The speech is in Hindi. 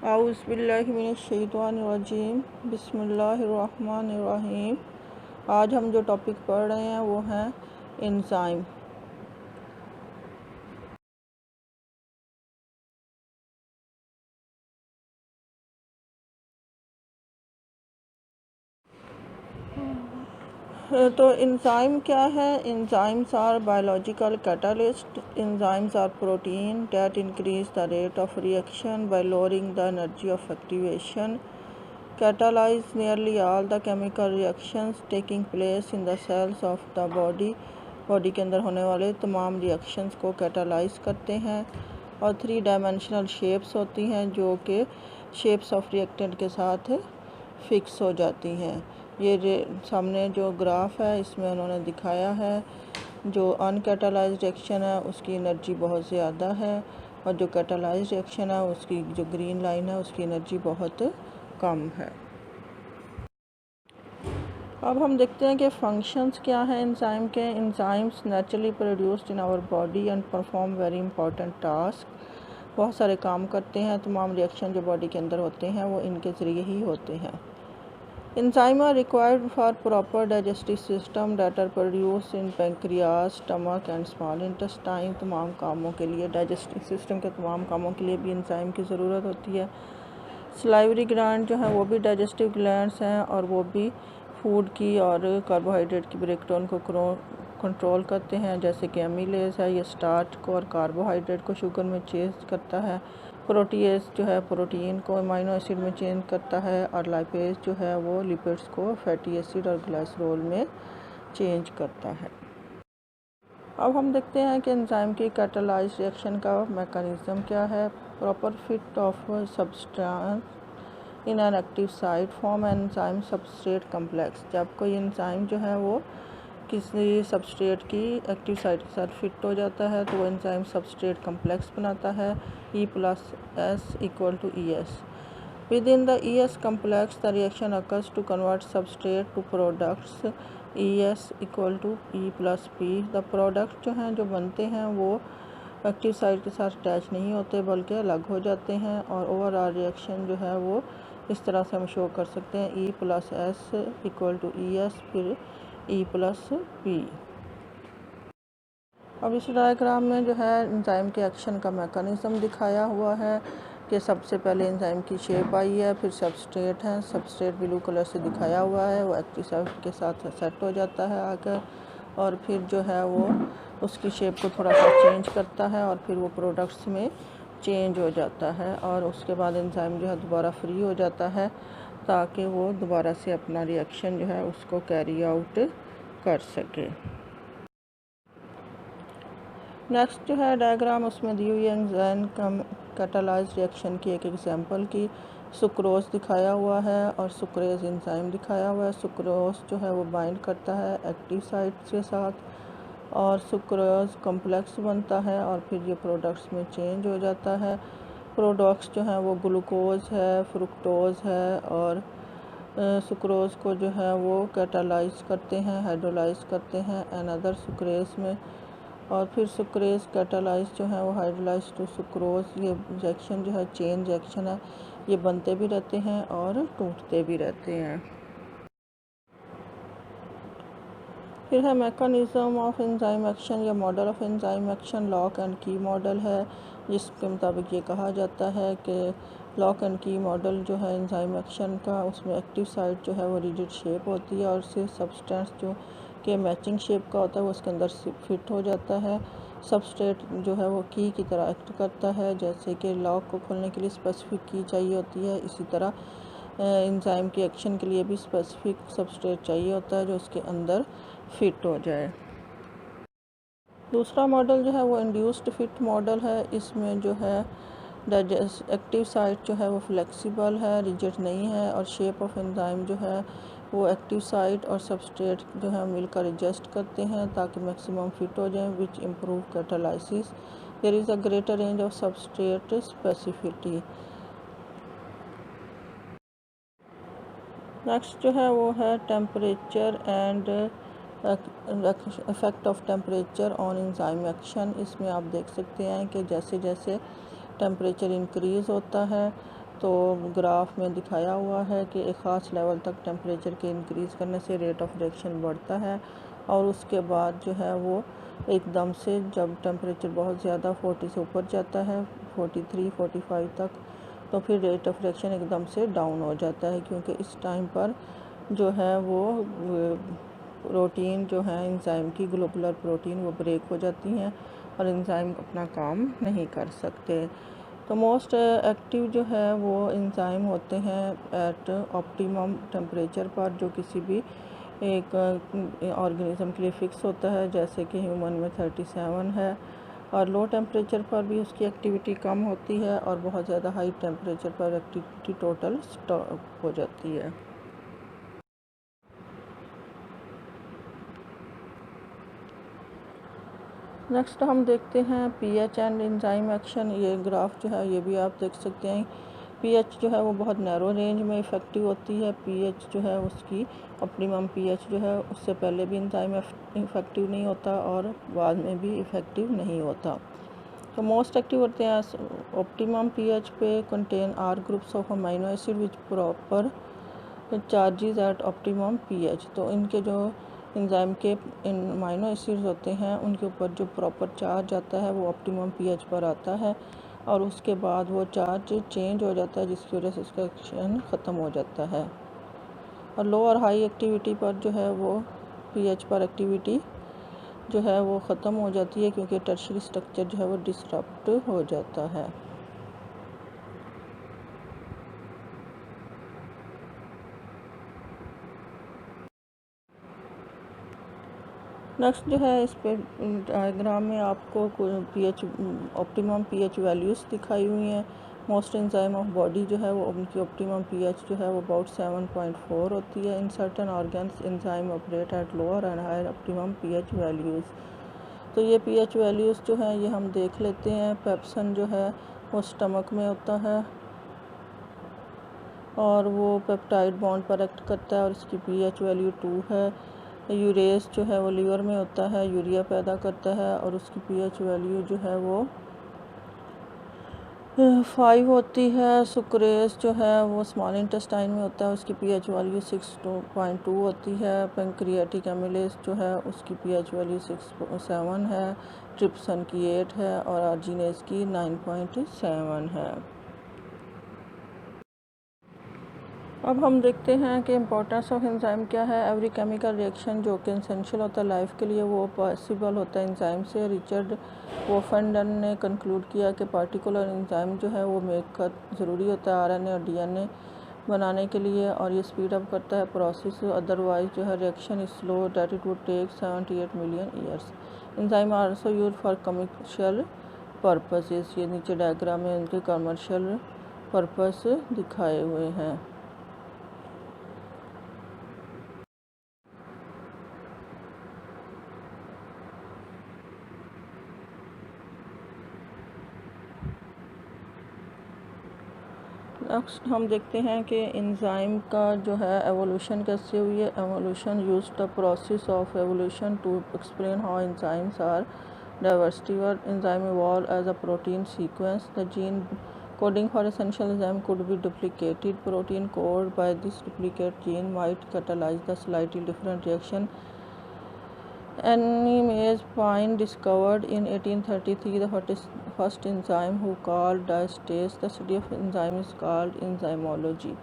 आउज़ुबिल्लाहिमिनश्शैतानिर्रजीम बिस्मिल्लाहिर्रहमानिर्रहीम। आज हम जो टॉपिक पढ़ रहे हैं वो है एंजाइम। तो एंजाइम क्या है? Enzymes are biological catalyst. Enzymes are protein that increase the rate of reaction by lowering the energy of activation, catalyze nearly all the chemical reactions taking place in the cells of the body। Body के अंदर होने वाले तमाम रिएक्शंस को कैटालाइज करते हैं। और 3 डायमेंशनल शेप्स होती हैं जो कि शेप्स ऑफ रिएक्टेंट के साथ फिक्स हो जाती हैं। ये सामने जो ग्राफ है इसमें उन्होंने दिखाया है जो अनकैटालाइज्ड रिएक्शन है उसकी एनर्जी बहुत ज़्यादा है और जो कैटालाइज्ड रिएक्शन है उसकी जो ग्रीन लाइन है उसकी एनर्जी बहुत कम है। अब हम देखते हैं कि फंक्शंस क्या हैं एंजाइम के। Enzymes naturally produced in our body and perform very important task. बहुत सारे काम करते हैं। तमाम रिएक्शन जो बॉडी के अंदर होते हैं वो इनके ज़रिए ही होते हैं। Enzyme are required for proper digestive system that are produce in pancreas, stomach and small intestine. तमाम कामों के लिए, डाइजेस्टिव सिस्टम के तमाम कामों के लिए भी एंजाइम की ज़रूरत होती है। सलाइवरी ग्लैंड जो है वो भी डाइजेस्टिव ग्लैंड्स हैं और वो भी फूड की और कार्बोहाइड्रेट की ब्रेकडाउन को कंट्रोल करते हैं। जैसे कि एमिलेज है, ये स्टार्च को और कार्बोहाइड्रेट को शुगर में चेंज करता है। प्रोटीएज जो है प्रोटीन को अमीनो एसिड में चेंज करता है और लाइपेज जो है वो लिपिड्स को फैटी एसिड और ग्लाइसरोल में चेंज करता है। अब हम देखते हैं कि एंजाइम की कैटालाइज रिएक्शन का मैकेनिज्म क्या है। Proper fit of substance in an active site form enzyme substrate complex. जब कोई एंजाइम जो है वो किसी सबस्ट्रेट की एक्टिव साइट के साथ फिट हो जाता है तो वो एंजाइम सबस्ट्रेट कम्प्लेक्स बनाता है। E+S = ES। Within the ES complex, the reaction occurs to convert substrate to products ES = E+P। the products जो हैं जो बनते हैं वो एक्टिव साइट के साथ अटैच नहीं होते बल्कि अलग हो जाते हैं और ओवरऑल रिएक्शन जो है वो इस तरह से हम शो कर सकते हैं E+S = ES फिर E+P। अब इस डायग्राम में जो है एंजाइम के एक्शन का मैकेनिज्म दिखाया हुआ है कि सबसे पहले एंजाइम की शेप आई है, फिर सबस्ट्रेट है। सबस्ट्रेट ब्लू कलर से दिखाया हुआ है, वो एक्टिव साइट के साथ सेट हो जाता है आकर और फिर जो है वो उसकी शेप को थोड़ा सा चेंज करता है और फिर वो प्रोडक्ट्स में चेंज हो जाता है और उसके बाद एंजाइम जो है दोबारा फ्री हो जाता है ताकि वो दोबारा से अपना रिएक्शन जो है उसको कैरी आउट कर सके। नेक्स्ट जो है डायग्राम उसमें दी हुई एंजाइम कैटालाइज रिएक्शन की एक एग्जांपल की सुक्रोज दिखाया हुआ है और सुक्रेज एंजाइम दिखाया हुआ है। सुक्रोज जो है वो बाइंड करता है एक्टिव साइट के साथ और सुक्रोज कम्प्लेक्स बनता है और फिर ये प्रोडक्ट्स में चेंज हो जाता है। प्रोडक्ट्स जो हैं वो ग्लूकोज है, फ्रुक्टोज है और सुक्रोज को जो है वो कैटालाइज करते हैं, हाइड्रोलाइज करते हैं अनदर सुक्रेज में और फिर सुक्रेज कैटालाइज जो है वो हाइड्रोलाइज टू सुक्रोज। ये रिएक्शन जो है चेन रिएक्शन है, ये बनते भी रहते हैं और टूटते भी रहते हैं। फिर है मैकेनिज्म ऑफ एंजाइम एक्शन या model of enzyme action. Lock and की मॉडल है जिसके मुताबिक ये कहा जाता है कि लॉक एंड की मॉडल जो है एंजाइम एक्शन का, उसमें एक्टिव साइट जो है वो रिजिड शेप होती है और सिर्फ सब्सटेंस जो के मैचिंग शेप का होता है वो उसके अंदर फिट हो जाता है। सबस्ट्रेट जो है वो की तरह एक्ट करता है, जैसे कि लॉक को खोलने के लिए स्पेसिफिक की चाहिए होती है, इसी तरह एंजाइम की एक्शन के लिए भी स्पेसिफिक सबस्ट्रेट चाहिए होता है जो उसके अंदर फिट हो जाए। दूसरा मॉडल जो है वो इंड्यूस्ड फिट मॉडल है। इसमें जो है एक्टिव साइट जो है वो फ्लेक्सिबल है, रिजिड नहीं है और शेप ऑफ एंजाइम जो है वो एक्टिव साइट और सबस्ट्रेट जो है मिलकर एडजस्ट करते हैं ताकि मैक्सिमम फिट हो जाए which improve catalysis. There is a greater range of substrate specificity. Next जो है वो है temperature and effect of temperature on enzyme action. इसमें आप देख सकते हैं कि जैसे जैसे टेम्परेचर इंक्रीज़ होता है तो ग्राफ में दिखाया हुआ है कि एक ख़ास लेवल तक टेम्परेचर के इंक्रीज़ करने से रेट ऑफ रिएक्शन बढ़ता है और उसके बाद जो है वो एकदम से जब टेम्परेचर बहुत ज़्यादा 40 से ऊपर जाता है 43 45 तक, तो फिर रेट ऑफ रिएक्शन एकदम से डाउन हो जाता है, क्योंकि इस टाइम पर जो है वो प्रोटीन जो है एंजाइम की ग्लोबुलर प्रोटीन वो ब्रेक हो जाती हैं और एंजाइम अपना काम नहीं कर सकते। तो मोस्ट एक्टिव जो है वो एंजाइम होते हैं एट ऑप्टिमम टेम्परेचर पर, जो किसी भी एक ऑर्गेनिज्म के लिए फ़िक्स होता है, जैसे कि ह्यूमन में 37 है। और लो टेम्परेचर पर भी उसकी एक्टिविटी कम होती है और बहुत ज़्यादा हाई टेम्परेचर पर एक्टिविटी टोटल स्टॉप हो जाती है। नेक्स्ट हम देखते हैं पीएच एंड एंजाइम एक्शन। ये ग्राफ जो है ये भी आप देख सकते हैं। पीएच जो है वो बहुत नैरो रेंज में इफ़ेक्टिव होती है। पीएच जो है उसकी ऑप्टिमम पीएच जो है उससे पहले भी एंजाइम इफ़ेक्टिव नहीं होता और बाद में भी इफ़ेक्टिव नहीं होता। तो मोस्ट एक्टिव होते हैं ऑप्टिमम पीएच पे contain are groups of amino acid which proper charges at optimum pH. तो इनके जो एंजाइम के अमाइनो एसिड्स होते हैं उनके ऊपर जो प्रॉपर चार्ज आता है वो ऑप्टिमम पीएच पर आता है और उसके बाद वो चार्ज चेंज हो जाता है, जिसकी वजह से उसका एक्शन ख़त्म हो जाता है। और लो और हाई एक्टिविटी पर जो है वो पीएच पर एक्टिविटी जो है वो ख़त्म हो जाती है, क्योंकि टर्शियरी स्ट्रक्चर जो है वो डिसरप्ट हो जाता है। नेक्स्ट जो है इस पे डायग्राम में आपको पीएच ऑप्टिमम पीएच वैल्यूज़ दिखाई हुई हैं। मोस्ट एंजाइम ऑफ बॉडी जो है वो उनकी ऑप्टिमम पीएच जो है वो अबाउट 7.4 होती है। In certain organs enzyme operate at lower and higher optimum pH values. तो ये पीएच वैल्यूज़ जो हैं ये हम देख लेते हैं। पेप्सन जो है वो स्टमक में होता है और वो पेप्टाइड बॉन्ड पर एक्ट करता है और इसकी पीएच वैल्यू 2 है। यूरेस जो है वो लीवर में होता है, यूरिया पैदा करता है और उसकी पीएच वैल्यू जो है वो 5 होती है। सुक्रेस जो है वो स्मॉल इंटेस्टाइन में होता है, उसकी पीएच वैल्यू 6.2 होती है। पेंक्रियाटिक एमिलेस जो है उसकी पीएच वैल्यू 6.7 है। ट्रिप्सन की 8 है और आर्जिनेस की 9.7 है। अब हम देखते हैं कि इम्पोर्टेंस ऑफ एंजाइम क्या है। एवरी केमिकल रिएक्शन जो कि एसेंशियल होता है लाइफ के लिए वो पॉसिबल होता है एंजाइम से। रिचर्ड वोफेंडन ने कंक्लूड किया कि पार्टिकुलर एंजाइम जो है वो मेक कर ज़रूरी होता है आरएनए और डीएनए बनाने के लिए, और ये स्पीड अप करता है प्रोसेस, अदरवाइज जो है reaction is slow that it would take 78 million years. Enzyme are also use for commercial purposes. ये नीचे डायग्राम में उनके कमर्शियल पर्पस दिखाए हुए हैं। नेक्स्ट हम देखते हैं कि एंजाइम का जो है एवोल्यूशन कैसे हुई है। Evolution use the process of evolution to explain how enzymes are diversity और enzyme evolve as a protein sequence. The gene coding for essential enzyme could be duplicated. Protein code by this duplicate gene might catalyze the slightly different reaction. Annemasse Pine discovered in 1833 the first enzyme who called diastase. The study of enzyme is called enzymology.